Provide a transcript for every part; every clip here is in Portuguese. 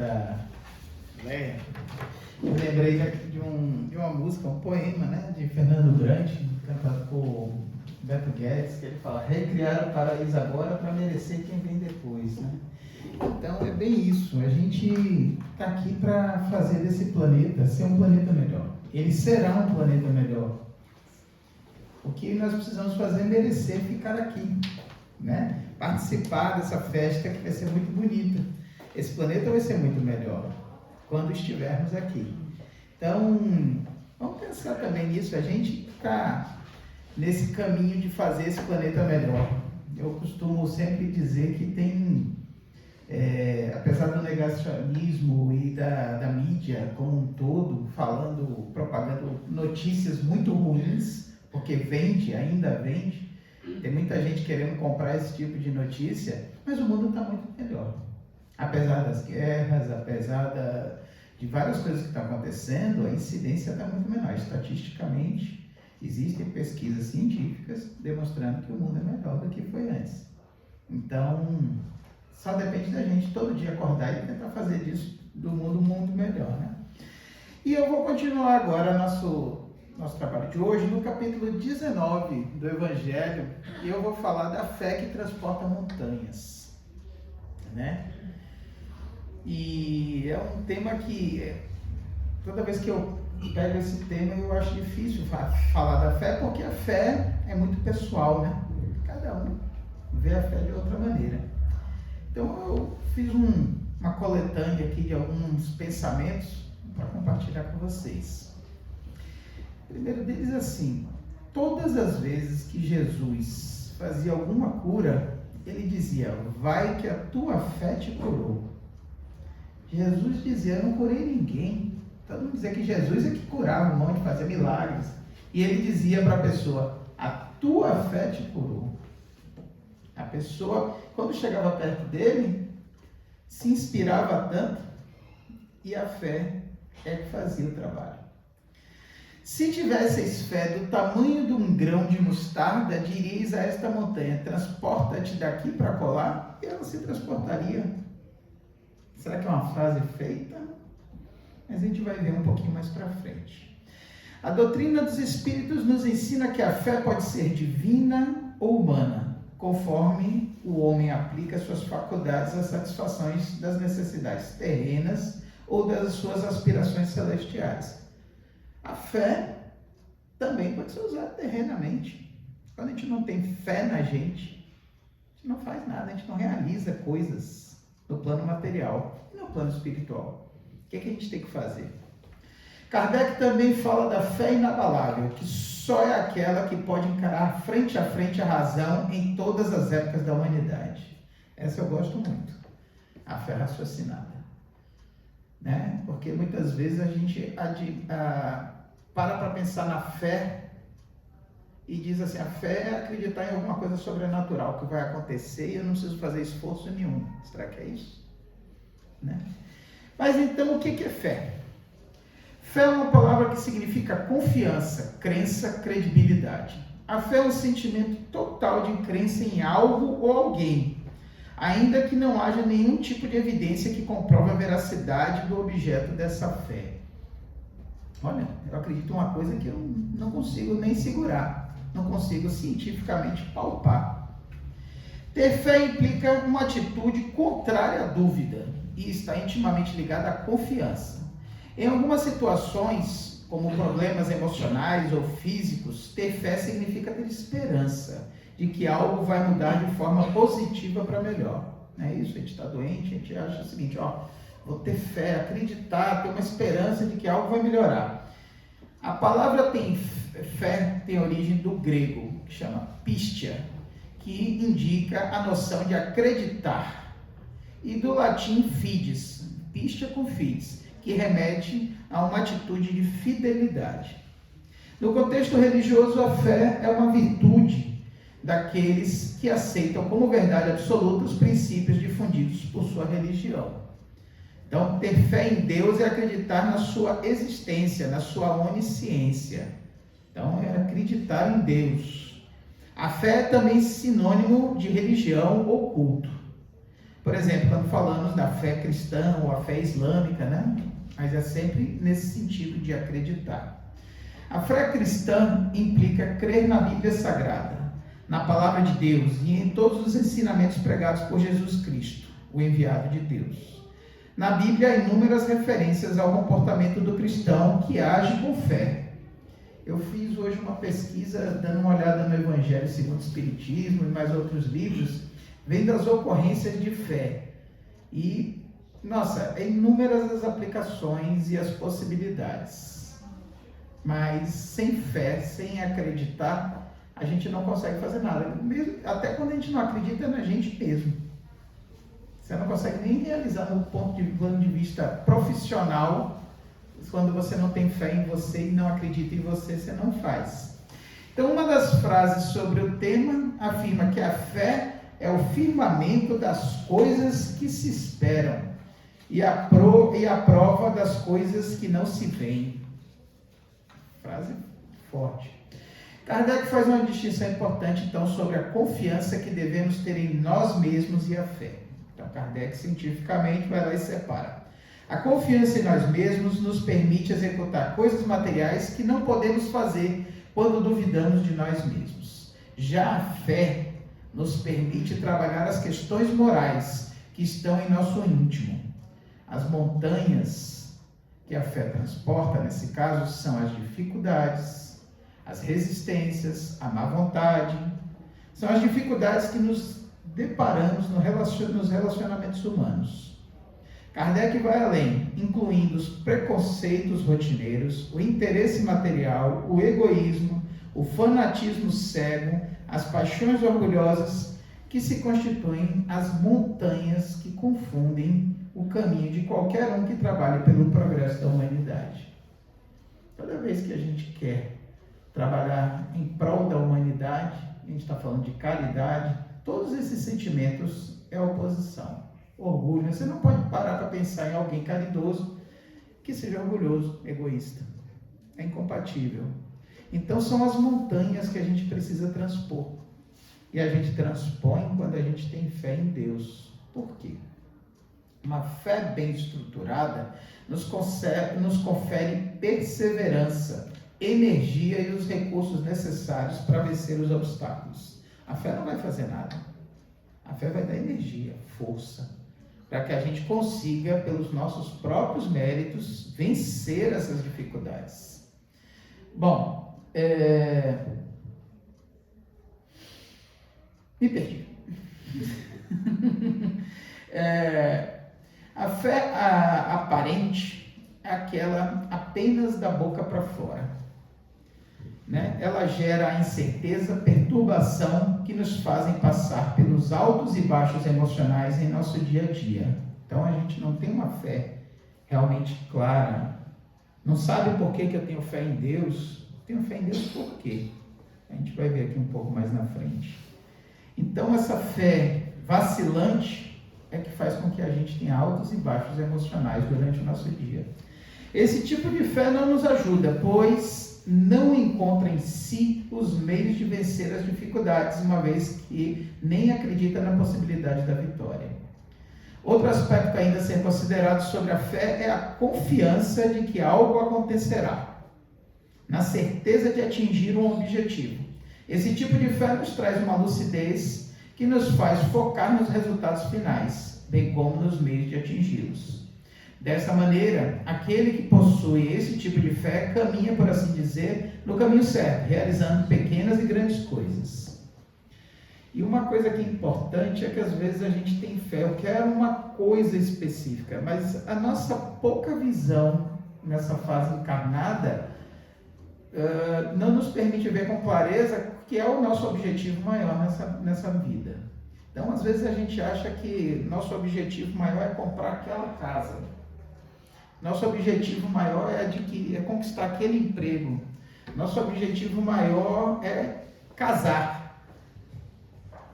da Leia, eu lembrei de uma música, um poema, né, de Fernando Brant, cantado por Beto Guedes, que ele fala: recriar o paraíso agora para merecer quem vem depois, né? Então é bem isso, a gente está aqui para fazer desse planeta ser um planeta melhor. Ele será um planeta melhor. O que nós precisamos fazer é merecer ficar aqui, né? Participar dessa festa que vai ser muito bonita. Esse planeta vai ser muito melhor quando estivermos aqui. Então, vamos pensar também nisso, a gente está nesse caminho de fazer esse planeta melhor. Eu costumo sempre dizer que tem, apesar do negacionismo e da mídia como um todo, propagando notícias muito ruins, porque vende, ainda vende, tem muita gente querendo comprar esse tipo de notícia, mas o mundo está muito melhor. Apesar das guerras, apesar de várias coisas que estão acontecendo, a incidência está muito menor. Estatisticamente, existem pesquisas científicas demonstrando que o mundo é melhor do que foi antes. Então, só depende da gente todo dia acordar e tentar fazer disso do mundo um mundo melhor, né? E eu vou continuar agora nosso trabalho de hoje no capítulo 19 do Evangelho, e eu vou falar da fé que transporta montanhas, né? E é um tema que, toda vez que eu pego esse tema, eu acho difícil falar da fé, porque a fé é muito pessoal, né? Cada um vê a fé de outra maneira. Então eu fiz uma coletânea aqui de alguns pensamentos para compartilhar com vocês. O primeiro deles é assim: todas as vezes que Jesus fazia alguma cura, ele dizia: vai que a tua fé te curou. Jesus dizia: eu não curei ninguém. Todo mundo dizia que Jesus é que curava um monte, fazia milagres. E ele dizia para a pessoa: a tua fé te curou. A pessoa, quando chegava perto dele, se inspirava tanto, e a fé é que fazia o trabalho. Se tivesseis fé do tamanho de um grão de mostarda, diríeis a esta montanha: transporta-te daqui para colar, e ela se transportaria. Será que é uma frase feita? Mas a gente vai ver um pouquinho mais para frente. A doutrina dos Espíritos nos ensina que a fé pode ser divina ou humana, conforme o homem aplica suas faculdades às satisfações das necessidades terrenas ou das suas aspirações celestiais. A fé também pode ser usada terrenamente. Quando a gente não tem fé na gente não faz nada, a gente não realiza coisas no plano material e no plano espiritual. O que a gente tem que fazer? Kardec também fala da fé inabalável, que só é aquela que pode encarar frente a frente a razão em todas as épocas da humanidade. Essa eu gosto muito, a fé raciocinada. Né? Porque muitas vezes a gente para pensar na fé e diz assim: a fé é acreditar em alguma coisa sobrenatural que vai acontecer e eu não preciso fazer esforço nenhum. Será que é isso? Né? Mas então, o que é fé? Fé é uma palavra que significa confiança, crença, credibilidade. A fé é um sentimento total de crença em algo ou alguém, ainda que não haja nenhum tipo de evidência que comprove a veracidade do objeto dessa fé. Olha, eu acredito em uma coisa que eu não consigo nem segurar, não consigo cientificamente palpar. Ter fé implica uma atitude contrária à dúvida e está intimamente ligada à confiança. Em algumas situações, como problemas emocionais ou físicos, ter fé significa ter esperança de que algo vai mudar de forma positiva para melhor. Não é isso? A gente está doente, a gente acha o seguinte: vou ter fé, acreditar, ter uma esperança de que algo vai melhorar. A palavra fé tem origem do grego, que chama pistia, que indica a noção de acreditar, e do latim fides, pistia com fides, que remete a uma atitude de fidelidade. No contexto religioso, a fé é uma virtude daqueles que aceitam como verdade absoluta os princípios difundidos por sua religião. Então, ter fé em Deus é acreditar na sua existência, na sua onisciência. Então, é acreditar em Deus. A fé é também sinônimo de religião ou culto. Por exemplo, quando falamos da fé cristã ou a fé islâmica, né? Mas é sempre nesse sentido de acreditar. A fé cristã implica crer na Bíblia Sagrada, na Palavra de Deus e em todos os ensinamentos pregados por Jesus Cristo, o enviado de Deus. Na Bíblia há inúmeras referências ao comportamento do cristão que age com fé. Eu fiz hoje uma pesquisa dando uma olhada no Evangelho segundo o Espiritismo e mais outros livros, vendo as ocorrências de fé. E, nossa, inúmeras as aplicações e as possibilidades. Mas sem fé, sem acreditar, a gente não consegue fazer nada. Mesmo, até quando a gente não acredita na gente mesmo. Você não consegue nem realizar no plano de vista profissional. Quando você não tem fé em você e não acredita em você, você não faz. Então, uma das frases sobre o tema afirma que a fé é o firmamento das coisas que se esperam e a prova das coisas que não se veem. Frase forte. Kardec faz uma distinção importante, então, sobre a confiança que devemos ter em nós mesmos e a fé. Então, Kardec, cientificamente, vai lá e separa. A confiança em nós mesmos nos permite executar coisas materiais que não podemos fazer quando duvidamos de nós mesmos. Já a fé nos permite trabalhar as questões morais que estão em nosso íntimo. As montanhas que a fé transporta, nesse caso, são as dificuldades, as resistências, a má vontade. São as dificuldades que nos deparamos nos relacionamentos humanos. Kardec vai além, incluindo os preconceitos rotineiros, o interesse material, o egoísmo, o fanatismo cego, as paixões orgulhosas, que se constituem as montanhas que confundem o caminho de qualquer um que trabalhe pelo progresso da humanidade. Toda vez que a gente quer trabalhar em prol da humanidade, a gente está falando de caridade, todos esses sentimentos é oposição. Orgulho, você não pode parar para pensar em alguém caridoso que seja orgulhoso, egoísta. É incompatível. Então são as montanhas que a gente precisa transpor. E a gente transpõe quando a gente tem fé em Deus. Por quê? Uma fé bem estruturada nos confere perseverança, energia e os recursos necessários para vencer os obstáculos. A fé não vai fazer nada. A fé vai dar energia, força, para que a gente consiga, pelos nossos próprios méritos, vencer essas dificuldades. Bom, me perdi. A fé aparente é aquela apenas da boca para fora. Né? Ela gera a incerteza, perturbação que nos fazem passar pelos altos e baixos emocionais em nosso dia a dia. Então a gente não tem uma fé realmente clara. Não sabe por que eu tenho fé em Deus? Tenho fé em Deus por quê? A gente vai ver aqui um pouco mais na frente. Então essa fé vacilante é que faz com que a gente tenha altos e baixos emocionais durante o nosso dia. Esse tipo de fé não nos ajuda, pois não encontra em si os meios de vencer as dificuldades, uma vez que nem acredita na possibilidade da vitória. Outro aspecto ainda a ser considerado sobre a fé é a confiança de que algo acontecerá, na certeza de atingir um objetivo. Esse tipo de fé nos traz uma lucidez que nos faz focar nos resultados finais, bem como nos meios de atingi-los. Dessa maneira, aquele que possui esse tipo de fé caminha, por assim dizer, no caminho certo, realizando pequenas e grandes coisas. E uma coisa que é importante é que às vezes a gente tem fé, eu quero uma coisa específica, mas a nossa pouca visão nessa fase encarnada não nos permite ver com clareza que é o nosso objetivo maior nessa vida. Então, às vezes a gente acha que nosso objetivo maior é comprar aquela casa. Nosso objetivo maior é conquistar aquele emprego. Nosso objetivo maior é casar.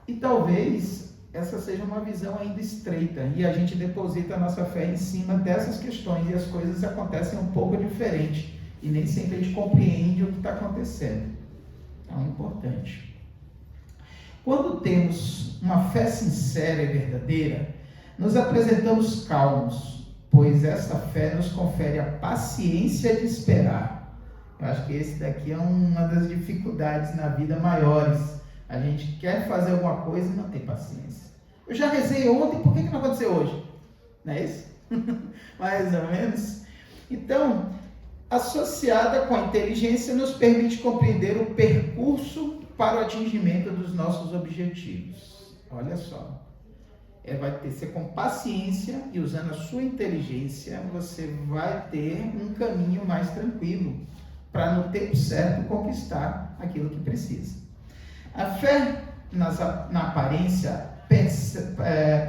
E talvez essa seja uma visão ainda estreita. E a gente deposita a nossa fé em cima dessas questões. E as coisas acontecem um pouco diferente. E nem sempre a gente compreende o que está acontecendo. Então é importante. Quando temos uma fé sincera e verdadeira, nos apresentamos calmos, pois esta fé nos confere a paciência de esperar. Eu acho que esse daqui é uma das dificuldades na vida maiores. A gente quer fazer alguma coisa e não tem paciência. Eu já rezei ontem, por que não aconteceu hoje? Não é isso? Mais ou menos. Então, associada com a inteligência, nos permite compreender o percurso para o atingimento dos nossos objetivos. Olha só. Vai ter que ser com paciência e usando a sua inteligência, você vai ter um caminho mais tranquilo para no tempo certo conquistar aquilo que precisa. A fé na aparência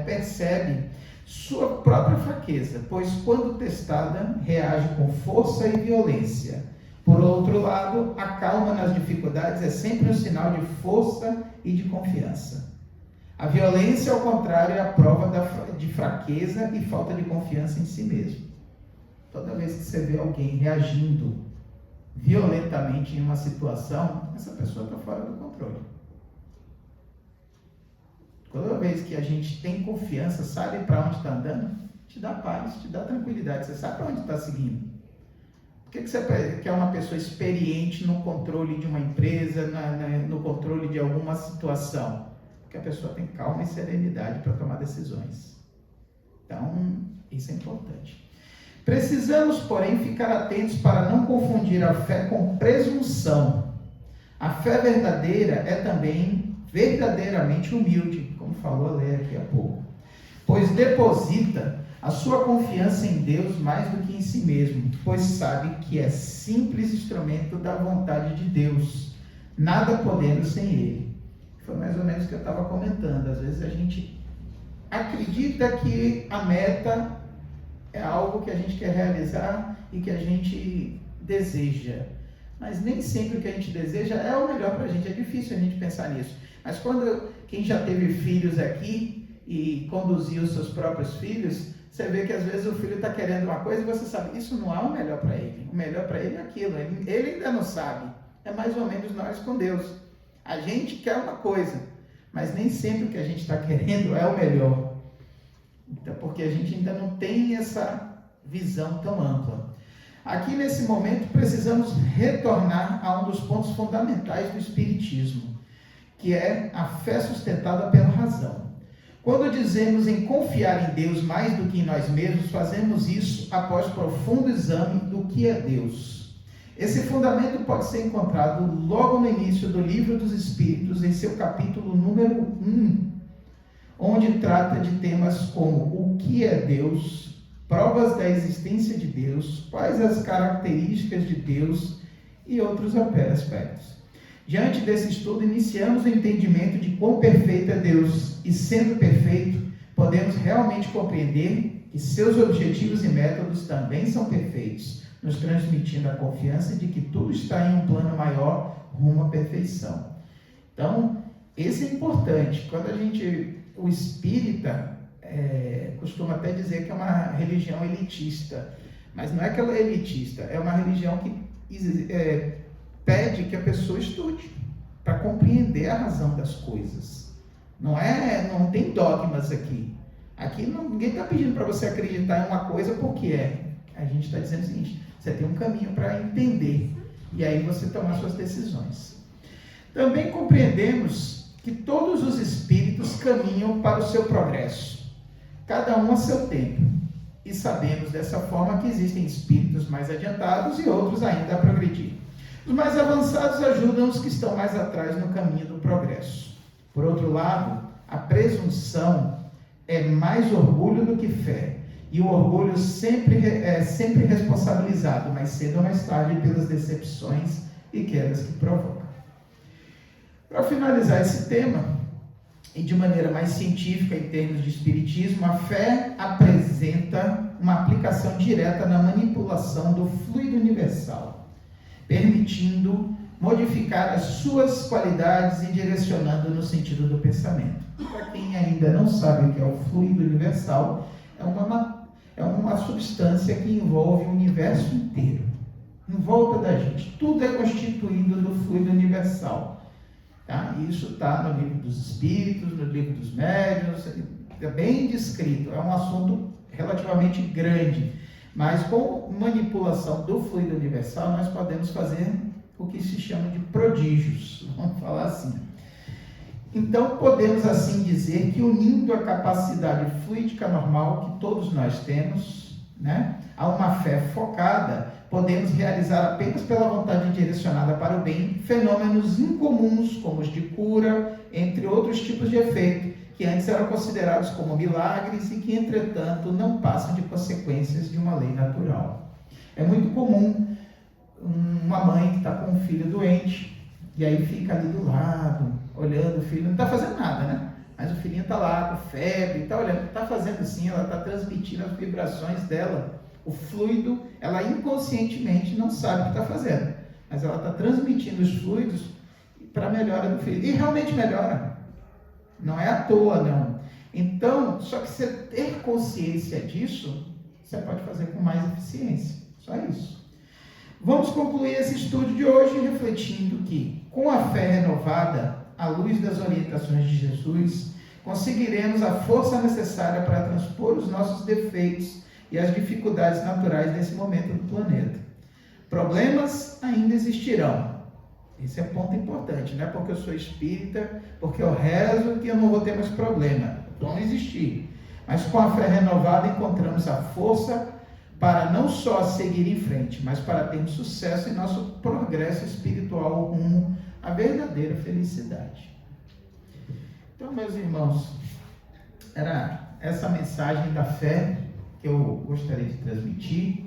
percebe sua própria fraqueza, pois quando testada reage com força e violência. Por outro lado, a calma nas dificuldades é sempre um sinal de força e de confiança. A violência, ao contrário, é a prova de fraqueza e falta de confiança em si mesmo. Toda vez que você vê alguém reagindo violentamente em uma situação, essa pessoa está fora do controle. Toda vez que a gente tem confiança, sabe para onde está andando, te dá paz, te dá tranquilidade, você sabe para onde está seguindo. Por que você quer uma pessoa experiente no controle de uma empresa, no controle de alguma situação? Porque a pessoa tem calma e serenidade para tomar decisões. Então, isso é importante. Precisamos, porém, ficar atentos para não confundir a fé com presunção. A fé verdadeira é também verdadeiramente humilde, como falou a Leia aqui há pouco, pois deposita a sua confiança em Deus mais do que em si mesmo, pois sabe que é simples instrumento da vontade de Deus, nada podendo sem Ele. Foi mais ou menos o que eu estava comentando. Às vezes a gente acredita que a meta é algo que a gente quer realizar e que a gente deseja. Mas nem sempre o que a gente deseja é o melhor para a gente. É difícil a gente pensar nisso. Mas quem já teve filhos aqui e conduziu os seus próprios filhos, você vê que às vezes o filho está querendo uma coisa e você sabe, isso não é o melhor para ele. O melhor para ele é aquilo. Ele ainda não sabe. É mais ou menos nós com Deus. A gente quer uma coisa, mas nem sempre o que a gente está querendo é o melhor. Então, porque a gente ainda não tem essa visão tão ampla. Aqui nesse momento precisamos retornar a um dos pontos fundamentais do Espiritismo, que é a fé sustentada pela razão. Quando dizemos em confiar em Deus mais do que em nós mesmos, fazemos isso após profundo exame do que é Deus. Esse fundamento pode ser encontrado logo no início do Livro dos Espíritos, em seu capítulo número 1, onde trata de temas como o que é Deus, provas da existência de Deus, quais as características de Deus e outros aspectos. Diante desse estudo, iniciamos o entendimento de quão perfeito é Deus, e sendo perfeito, podemos realmente compreender que seus objetivos e métodos também são perfeitos, nos transmitindo a confiança de que tudo está em um plano maior rumo à perfeição. Então, esse é importante. Quando o espírita costuma até dizer que é uma religião elitista, mas não é que ela é elitista, é uma religião que pede que a pessoa estude para compreender a razão das coisas. Não tem dogmas aqui. Aqui ninguém está pedindo para você acreditar em uma coisa porque a gente está dizendo o seguinte: você tem um caminho para entender e aí você tomar suas decisões. Também compreendemos que todos os espíritos caminham para o seu progresso, cada um a seu tempo, e sabemos dessa forma que existem espíritos mais adiantados e outros ainda a progredir. Os mais avançados ajudam os que estão mais atrás no caminho do progresso. Por outro lado, a presunção é mais orgulho do que fé, e o orgulho sempre responsabilizado, mais cedo ou mais tarde, pelas decepções e quedas que provoca. Para finalizar esse tema, e de maneira mais científica em termos de espiritismo, a fé apresenta uma aplicação direta na manipulação do fluido universal, permitindo modificar as suas qualidades e direcionando no sentido do pensamento. Para quem ainda não sabe o que é o fluido universal, é uma substância que envolve o universo inteiro, em volta da gente. Tudo é constituído do fluido universal. Tá? Isso está no livro dos Espíritos, no livro dos Médiuns, é bem descrito, é um assunto relativamente grande, mas com manipulação do fluido universal nós podemos fazer o que se chama de prodígios, vamos falar assim. Então podemos assim dizer que, unindo a capacidade fluídica normal que todos nós temos, né, a uma fé focada, podemos realizar apenas pela vontade direcionada para o bem fenômenos incomuns, como os de cura, entre outros tipos de efeito, que antes eram considerados como milagres e que, entretanto, não passam de consequências de uma lei natural. É muito comum uma mãe que está com um filho doente, e aí fica ali do lado, olhando o filho, não está fazendo nada, né? Mas o filhinho está lá com febre, está olhando, está fazendo assim, ela está transmitindo as vibrações dela, o fluido, ela inconscientemente não sabe o que está fazendo, mas ela está transmitindo os fluidos para a melhora do filho, e realmente melhora, não é à toa não. Então, só que você ter consciência disso, você pode fazer com mais eficiência, só isso. Vamos concluir esse estudo de hoje refletindo que, com a fé renovada, à luz das orientações de Jesus, conseguiremos a força necessária para transpor os nossos defeitos e as dificuldades naturais desse momento do planeta. Problemas ainda existirão. Esse é um ponto importante, não é porque eu sou espírita, porque eu rezo que eu não vou ter mais problema. Vão existir. Mas com a fé renovada encontramos a força para não só seguir em frente, mas para termos sucesso em nosso progresso espiritual rumo à verdadeira felicidade. Então, meus irmãos, era essa mensagem da fé que eu gostaria de transmitir,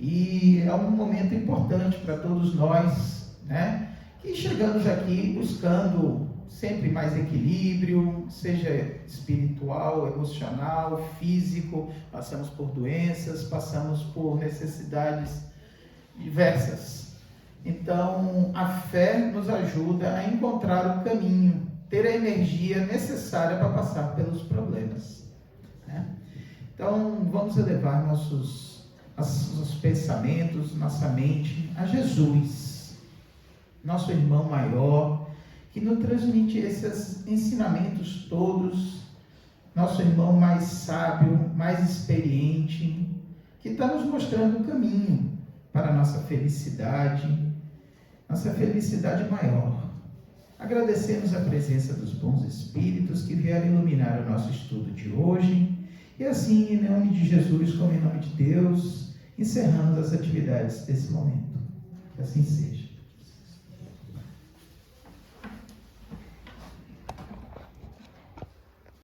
e é um momento importante para todos nós, né, que chegamos aqui buscando sempre mais equilíbrio, seja espiritual, emocional, físico, passamos por doenças, passamos por necessidades diversas. Então, a fé nos ajuda a encontrar o caminho, ter a energia necessária para passar pelos problemas, né? Então, vamos elevar nossos pensamentos, nossa mente a Jesus, nosso irmão maior, que nos transmite esses ensinamentos todos, nosso irmão mais sábio, mais experiente, que está nos mostrando o caminho para a nossa felicidade maior. Agradecemos a presença dos bons espíritos que vieram iluminar o nosso estudo de hoje, e assim, em nome de Jesus, como em nome de Deus, encerramos as atividades desse momento. Que assim seja.